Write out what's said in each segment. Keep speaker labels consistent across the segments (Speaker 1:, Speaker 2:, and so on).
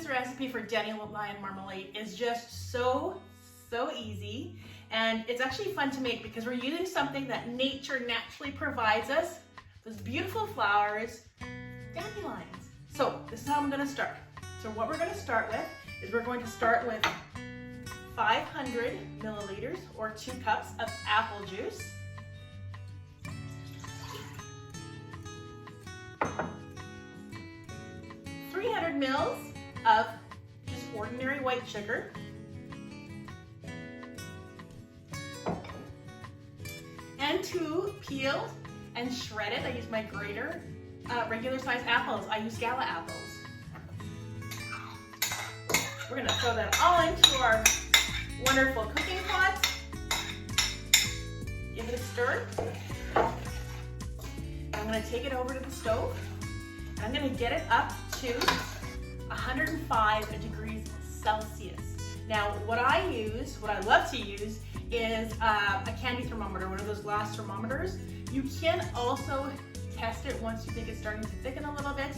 Speaker 1: This recipe for dandelion marmalade is just so easy, and it's actually fun to make because we're using something that nature naturally provides us, those beautiful flowers, dandelions. So this is how I'm going to start. So what we're going to start with is we're going to start with 500 milliliters or 2 cups of apple juice. Mils of just ordinary white sugar, and 2 peeled and shredded, I use my grater, regular size apples. I use gala apples. We're going to throw that all into our wonderful cooking pot. Give it a stir. I'm going to take it over to the stove. And I'm going to get it up to 105 degrees Celsius. Now, what I love to use is a candy thermometer, one of those glass thermometers. You can also test it once you think it's starting to thicken a little bit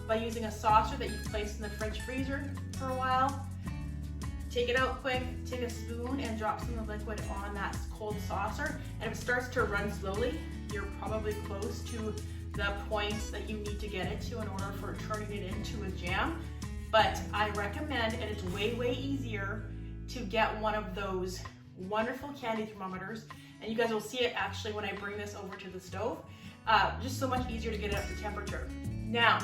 Speaker 1: by using a saucer that you've placed in the fridge freezer for a while. Take it out quick, take a spoon and drop some of the liquid on that cold saucer. And if it starts to run slowly, you're probably close to the points that you need to get it to in order for turning it into a jam. But I recommend, and it's way easier to get one of those wonderful candy thermometers, and you guys will see it actually when I bring this over to the stove. Just so much easier to get it up to temperature. Now,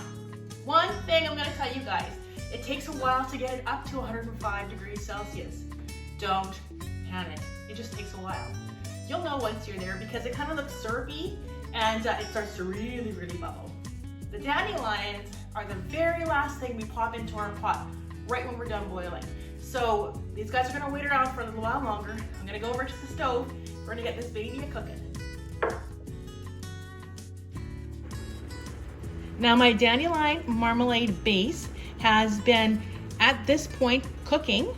Speaker 1: one thing I'm going to tell you guys, it takes a while to get it up to 105 degrees Celsius. Don't panic, it just takes a while. You'll know once you're there because it kind of looks syrupy and it starts to really bubble. The dandelions are the very last thing we pop into our pot right when we're done boiling. So these guys are gonna wait around for a little while longer. I'm gonna go over to the stove. We're gonna get this baby cooking. Now my dandelion marmalade base has been at this point cooking,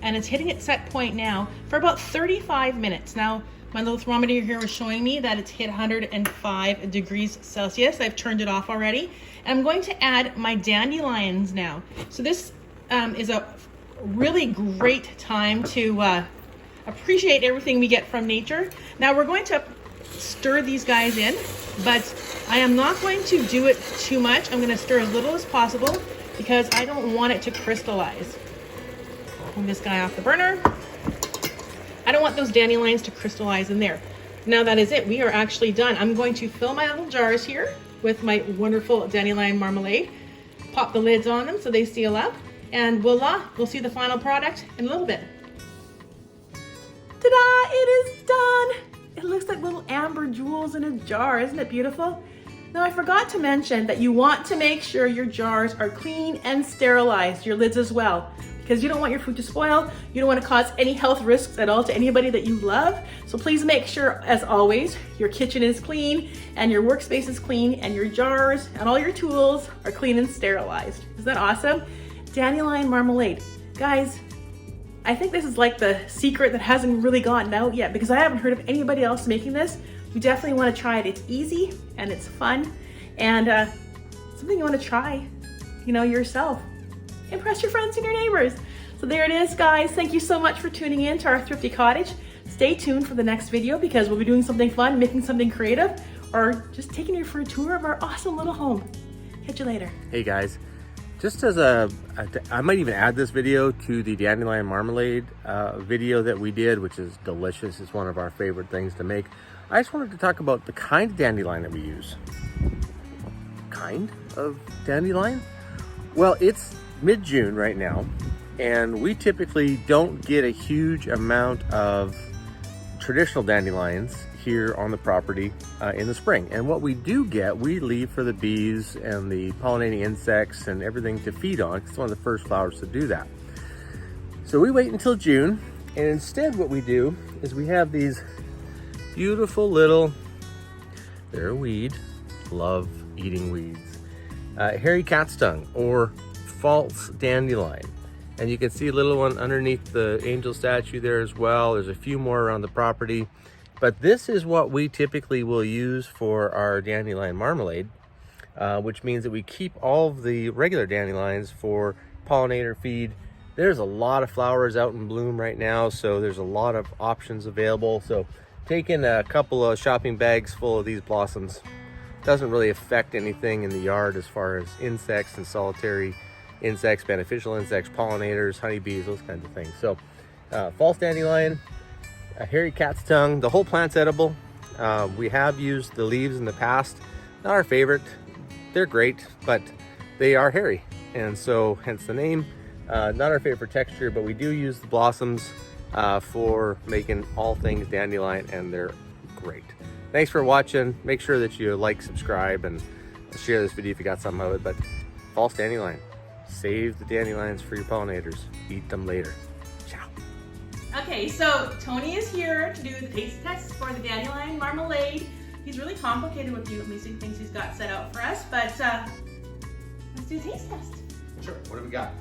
Speaker 1: and it's hitting its set point now for about 35 minutes. Now, my little thermometer here is showing me that it's hit 105 degrees Celsius. I've turned it off already. And I'm going to add my dandelions now. So this is a really great time to appreciate everything we get from nature. Now we're going to stir these guys in, but I am not going to do it too much. I'm going to stir as little as possible because I don't want it to crystallize. Pull this guy off the burner. I don't want those dandelions to crystallize in there. Now that is it, we are actually done. I'm going to fill my little jars here with my wonderful dandelion marmalade, pop the lids on them so they seal up, and voila, we'll see the final product in a little bit. Ta-da, it is done. It looks like little amber jewels in a jar, isn't it beautiful? Now I forgot to mention that you want to make sure your jars are clean and sterilized, your lids as well, because you don't want your food to spoil. You don't want to cause any health risks at all to anybody that you love. So please make sure, as always, your kitchen is clean and your workspace is clean and your jars and all your tools are clean and sterilized. Isn't that awesome? Dandelion marmalade. Guys, I think this is like the secret that hasn't really gotten out yet because I haven't heard of anybody else making this. You definitely want to try it. It's easy and it's fun and something you want to try, yourself. Impress your friends and your neighbors. So there it is, guys. Thank you so much for tuning in to our thrifty cottage. Stay tuned for the next video because we'll be doing something fun, making something creative, or just taking you for a tour of our awesome little home. Catch you later.
Speaker 2: Hey guys, just as I might even add this video to the dandelion marmalade video that we did, which is delicious. It's one of our favorite things to make. I just wanted to talk about the kind of dandelion that we use. Kind of dandelion? Well, it's mid-June right now, and we typically don't get a huge amount of traditional dandelions here on the property in the spring. And what we do get, we leave for the bees and the pollinating insects and everything to feed on. It's one of the first flowers to do that. So we wait until June, and instead what we do is we have these beautiful little, they're a weed, love eating weeds, hairy catstongue or false dandelion. And you can see a little one underneath the angel statue there as well. There's a few more around the property, but this is what we typically will use for our dandelion marmalade, which means that we keep all of the regular dandelions for pollinator feed. There's a lot of flowers out in bloom right now, so there's a lot of options available. So taking a couple of shopping bags full of these blossoms doesn't really affect anything in the yard as far as insects and solitary insects, beneficial insects, pollinators, honeybees, those kinds of things. So false dandelion, a hairy cat's tongue, the whole plant's edible. We have used the leaves in the past. Not our favorite. They're great, but they are hairy, and so hence the name. Not our favorite for texture, but we do use the blossoms for making all things dandelion, and they're great. Thanks for watching. Make sure that you like, subscribe, and share this video if you got something out of it. But false dandelion, save the dandelions for your pollinators. Eat them later. Ciao.
Speaker 1: Okay, so Tony is here to do the taste test for the dandelion marmalade. He's really complicated with the amazing things he's got set out for us, but let's do a taste test.
Speaker 2: Sure. What do we got?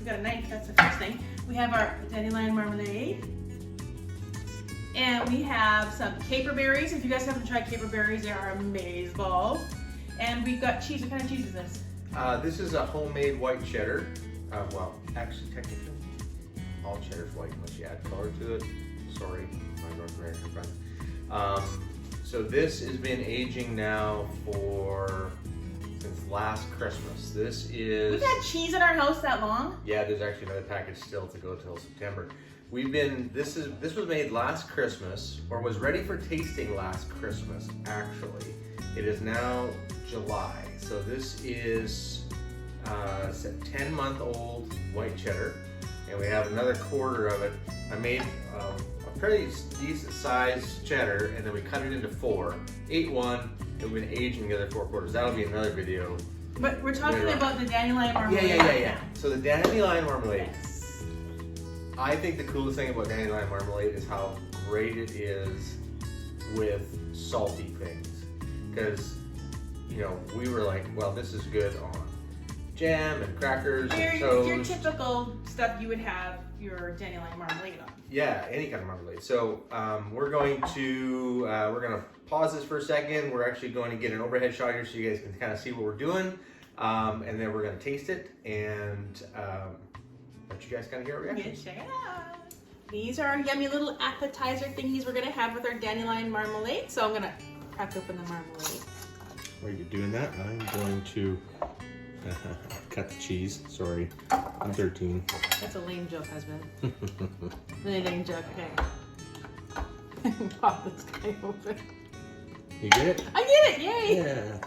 Speaker 1: We got a knife, that's the first thing. We have our dandelion marmalade. And we have some caper berries. If you guys haven't tried caper berries, they are amazeballs. And we've got cheese. What kind of cheese is this?
Speaker 2: This is a homemade white cheddar. Well, actually, technically, all cheddar's white unless you add color to it. Sorry, my North American friends. So this has been aging now since last Christmas. This is...
Speaker 1: We've had cheese in our house that long?
Speaker 2: Yeah, there's actually another package still to go till September. This was made last Christmas, or was ready for tasting last Christmas, actually. It is now July. So this is a 10-month-old white cheddar, and we have another quarter of it. I made a pretty decent sized cheddar, and then we cut it into 4. Ate one, and we've been aging the other 4 quarters. That'll be another video.
Speaker 1: But we're talking about the dandelion marmalade.
Speaker 2: Yeah. So the dandelion marmalade. Yes. I think the coolest thing about dandelion marmalade is how great it is with salty things. Because, you know, we were like, well, this is good on jam and crackers and toast.
Speaker 1: Your typical stuff you would have your dandelion marmalade on.
Speaker 2: Yeah, any kind of marmalade. So we're going to pause this for a second. We're actually going to get an overhead shot here so you guys can kind of see what we're doing. And then we're going to taste it and let you guys kind of hear our reaction.
Speaker 1: Yeah, check it out. These are yummy little appetizer thingies we're going to have with our dandelion marmalade. So I'm going to crack open the marmalade.
Speaker 2: While you're doing that, I'm going to cut the cheese. Sorry, I'm 13.
Speaker 1: That's a lame joke, husband. Really lame joke. Okay. Pop this guy open.
Speaker 2: You get it?
Speaker 1: I get it! Yay!
Speaker 2: Yeah.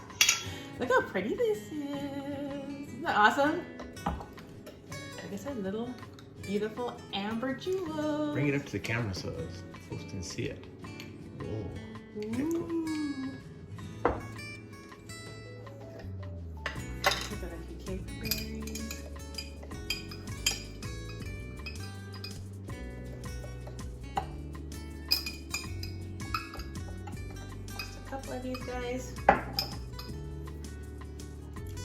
Speaker 1: Look how pretty this is. Isn't that awesome? Like I said, little beautiful amber jewels.
Speaker 2: Bring it up to the camera so folks can see it. Oh. Okay, cool.
Speaker 1: We've got a few cake berries. Just a couple of these guys.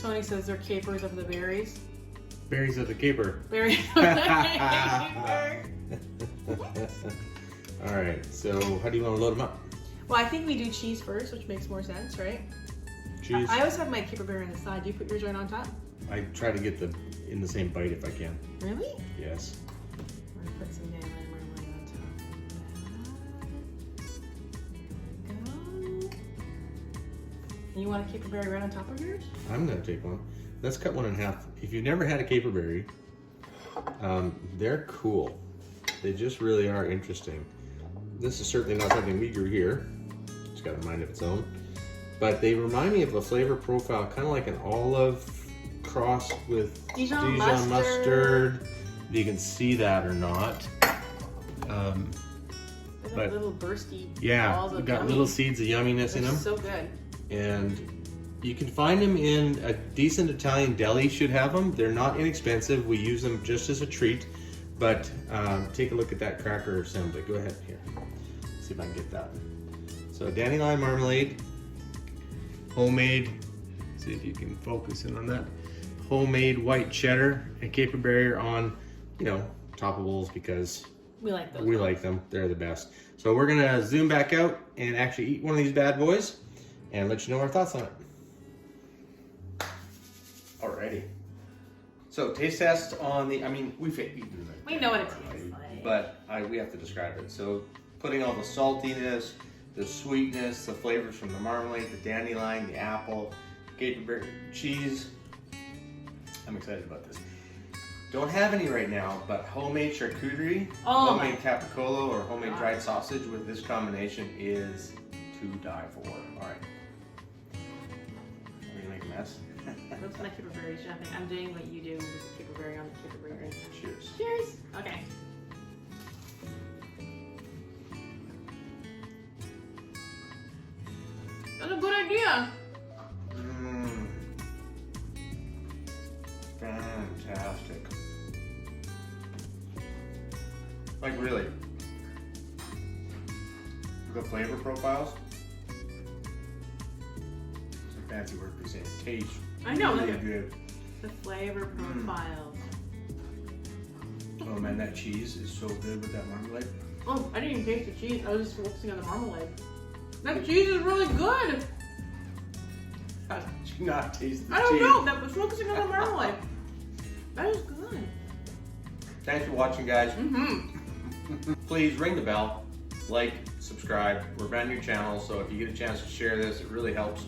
Speaker 1: Tony says they're capers of the berries.
Speaker 2: Berries of the caper.
Speaker 1: Berries of the caper.
Speaker 2: All right, so how do you want to load them up?
Speaker 1: Well, I think we do cheese first, which makes more sense, right?
Speaker 2: Cheese?
Speaker 1: I always have my caper berry on the side. Do you put yours right on top?
Speaker 2: I try to get them in the same bite if I can.
Speaker 1: Really?
Speaker 2: Yes.
Speaker 1: I'm going to put some dandelion marmalade on top. There we go. And you want a caper berry right on top of yours?
Speaker 2: I'm going to take one. Let's cut one in half. If you've never had a caper berry, they're cool. They just really are interesting. This is certainly not something we grew here. It's got a mind of its own. But they remind me of a flavor profile, kind of like an olive crossed with
Speaker 1: Dijon
Speaker 2: mustard. If you can see that or not.
Speaker 1: But little bursty
Speaker 2: balls of got little seeds of yumminess in them.
Speaker 1: So good.
Speaker 2: And you can find them in a decent Italian deli, should have them. They're not inexpensive. We use them just as a treat. But take a look at that cracker assembly. Go ahead here. See if I can get that. So dandelion marmalade, homemade. See if you can focus in on that. Homemade white cheddar and caper berry are on, toppables because
Speaker 1: we like those.
Speaker 2: We like them. They're the best. So we're gonna zoom back out and actually eat one of these bad boys and let you know our thoughts on it. All right. Alrighty. So taste test on the, I mean, we've eaten it.
Speaker 1: We know what it tastes like.
Speaker 2: But we have to describe it. So putting all the saltiness, the sweetness, the flavors from the marmalade, the dandelion, the apple, capeberry cheese. I'm excited about this. Don't have any right now, but homemade charcuterie, homemade capicola, or homemade dried sausage with this combination is to die for. All right. Are we gonna make a mess?
Speaker 1: What's my capicola jumping? I'm doing what you do with the capicola on the capicola.
Speaker 2: Okay, cheers.
Speaker 1: Cheers. Okay. That's a good idea.
Speaker 2: Fantastic. Like really, the flavor profiles. It's a fancy word for saying taste.
Speaker 1: I know.
Speaker 2: Really good.
Speaker 1: The flavor profiles.
Speaker 2: Oh man, that cheese is so good with that marmalade.
Speaker 1: Oh, I didn't even taste the cheese. I was just focusing on the marmalade. That cheese is really good.
Speaker 2: How did you not taste the cheese?
Speaker 1: I don't know. That was focusing on the marmalade. That is good.
Speaker 2: Thanks for watching, guys. Please ring the bell, like, subscribe. We're brand new channel, so if you get a chance to share this, it really helps.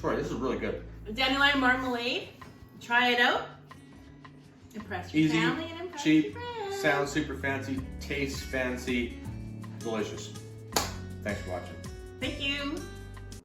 Speaker 2: Sorry, this is really good.
Speaker 1: Dandelion marmalade. Try it out. Impress your
Speaker 2: Easy,
Speaker 1: family and impress
Speaker 2: cheap,
Speaker 1: your friends.
Speaker 2: sounds super fancy, tastes fancy, delicious. Thanks for watching.
Speaker 1: Thank you.